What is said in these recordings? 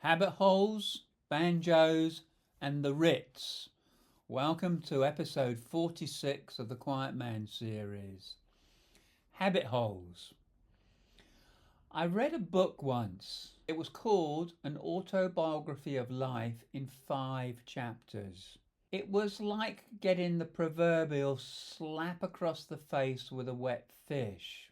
Habit holes, banjos, and the Ritz. Welcome to episode 46 of the Quiet Man series. Habit holes. I read a book once. It was called An Autobiography of Life in 5 Chapters. It was like getting the proverbial slap across the face with a wet fish.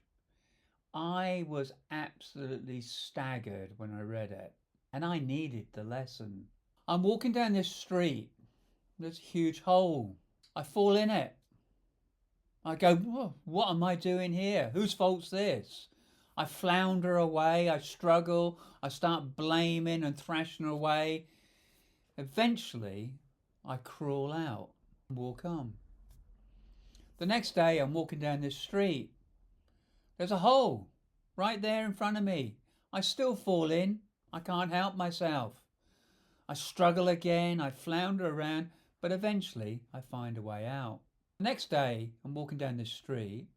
I was absolutely staggered when I read it, and I needed the lesson. I'm walking down this street. There's a huge hole. I fall in it. I go, "Whoa, what am I doing here? Whose fault's this?" I flounder away. I struggle. I start blaming and thrashing away. Eventually, I crawl out and walk on. The next day, I'm walking down this street. There's a hole right there in front of me. I still fall in. I can't help myself. I struggle again. I flounder around, but eventually I find a way out. The next day, I'm walking down this street.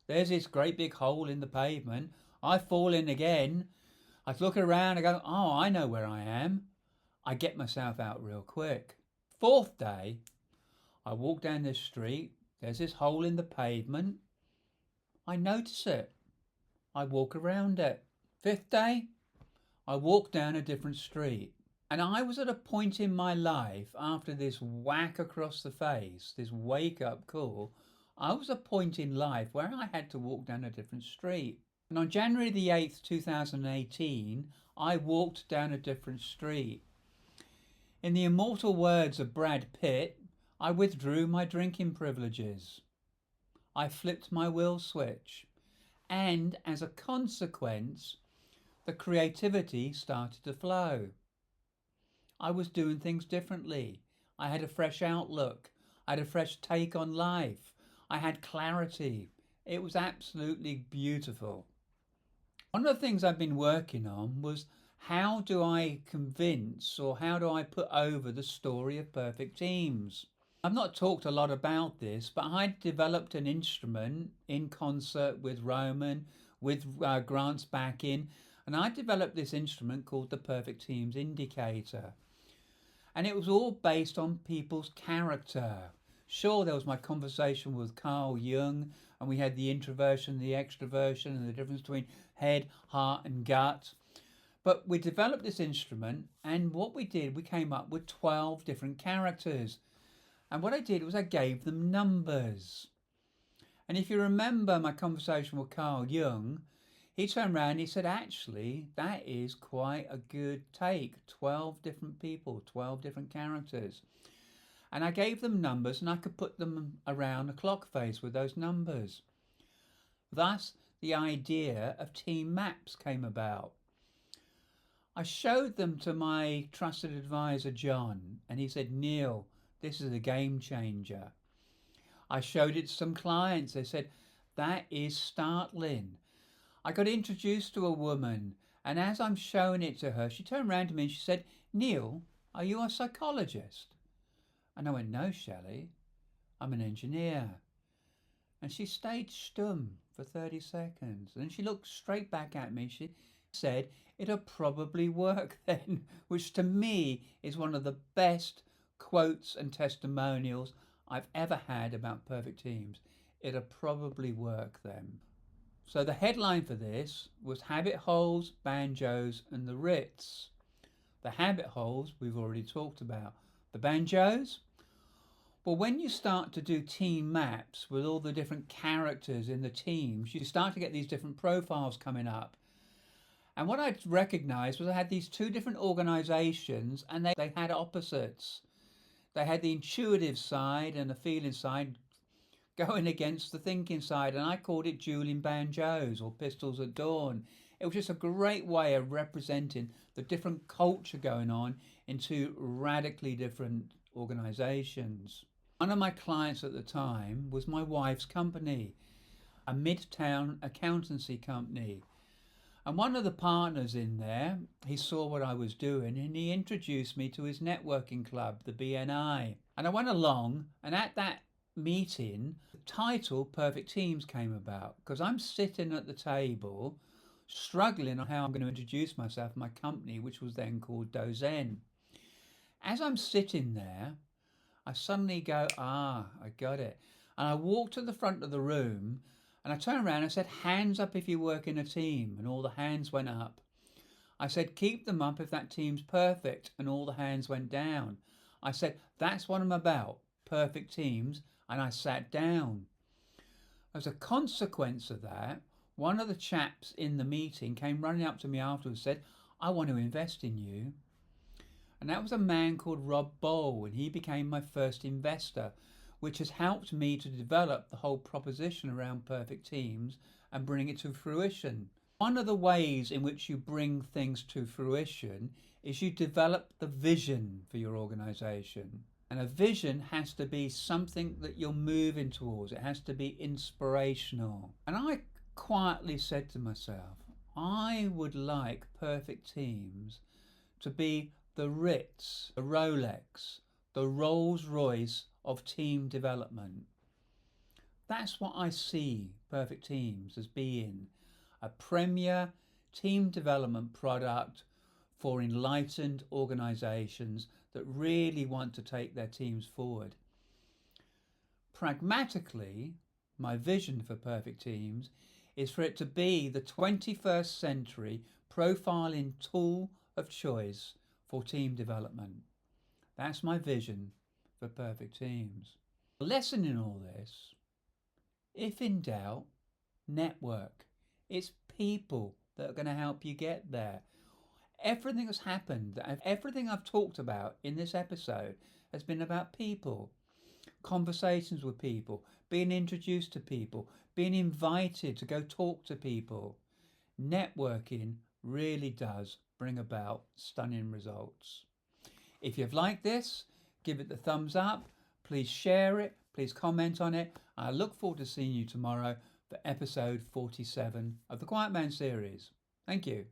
There's this great big hole in the pavement. I fall in again. I look around. I go, oh, I know where I am. I get myself out real quick. Fourth day, I walk down this street. There's this hole in the pavement. I notice it. I walk around it. Fifth day, I walk down a different street. And I was at a point in my life after this whack across the face, this wake up call, I was at a point in life where I had to walk down a different street. And on January the 8th, 2018, I walked down a different street. In the immortal words of Brad Pitt, I withdrew my drinking privileges. I flipped my will switch. And as a consequence, the creativity started to flow. I was doing things differently. I had a fresh outlook. I had a fresh take on life. I had clarity. It was absolutely beautiful. One of the things I've been working on was how do I convince or how do I put over the story of perfect teams? I've not talked a lot about this, but I developed an instrument in concert with Roman, with Grant's backing, and I developed this instrument called the Perfect Teams Indicator. And it was all based on people's character. Sure, there was my conversation with Carl Jung, and we had the introversion, the extroversion, and the difference between head, heart, and gut. But we developed this instrument, and what we did, we came up with 12 different characters. And what I did was I gave them numbers. And if you remember my conversation with Carl Jung, he turned around and he said, actually, that is quite a good take. 12 different people, 12 different characters. And I gave them numbers and I could put them around a clock face with those numbers. Thus, the idea of team maps came about. I showed them to my trusted advisor, John, and he said, Neil, this is a game changer. I showed it to some clients. They said, that is startling. I got introduced to a woman, and as I'm showing it to her, she turned around to me and she said, Neil, are you a psychologist? And I went, no, Shelley, I'm an engineer. And she stayed stum for 30 seconds. And she looked straight back at me. She said, it'll probably work then, which to me is one of the best quotes and testimonials I've ever had about perfect teams. It'll probably work then. So the headline for this was Habit Holes, Banjos and the Ritz. The habit holes we've already talked about. The banjos? Well, when you start to do team maps with all the different characters in the teams, you start to get these different profiles coming up. And what I recognised was I had these two different organisations and they had opposites. They had the intuitive side and the feeling side going against the thinking side, and I called it dueling banjos or pistols at dawn. It was just a great way of representing the different culture going on in two radically different organisations. One of my clients at the time was my wife's company, a midtown accountancy company. And one of the partners in there, he saw what I was doing and he introduced me to his networking club, the BNI. And I went along, and at that meeting, the title Perfect Teams came about because I'm sitting at the table struggling on how I'm going to introduce myself, my company, which was then called Dozen. As I'm sitting there, I suddenly go, I got it. And I walked to the front of the room and I turned around and I said, hands up if you work in a team. And all the hands went up. I said, keep them up if that team's perfect. And all the hands went down. I said, that's what I'm about, perfect teams. And I sat down. As a consequence of that, one of the chaps in the meeting came running up to me afterwards and said, I want to invest in you. And that was a man called Rob Bowl, and he became my first investor, which has helped me to develop the whole proposition around perfect teams and bring it to fruition. One of the ways in which you bring things to fruition is you develop the vision for your organization. And a vision has to be something that you're moving towards. It has to be inspirational. And I quietly said to myself, I would like perfect teams to be the Ritz, the Rolex, the Rolls Royce of team development. That's what I see perfect teams as being, a premier team development product for enlightened organizations that really want to take their teams forward. Pragmatically, my vision for perfect teams is for it to be the 21st century profiling tool of choice for team development. That's my vision for perfect teams. The lesson in all this, if in doubt, network. It's people that are going to help you get there. Everything that's happened, everything I've talked about in this episode has been about people. Conversations with people, being introduced to people, being invited to go talk to people. Networking really does bring about stunning results. If you've liked this, give it the thumbs up. Please share it. Please comment on it. I look forward to seeing you tomorrow for episode 47 of the Quiet Man series. Thank you.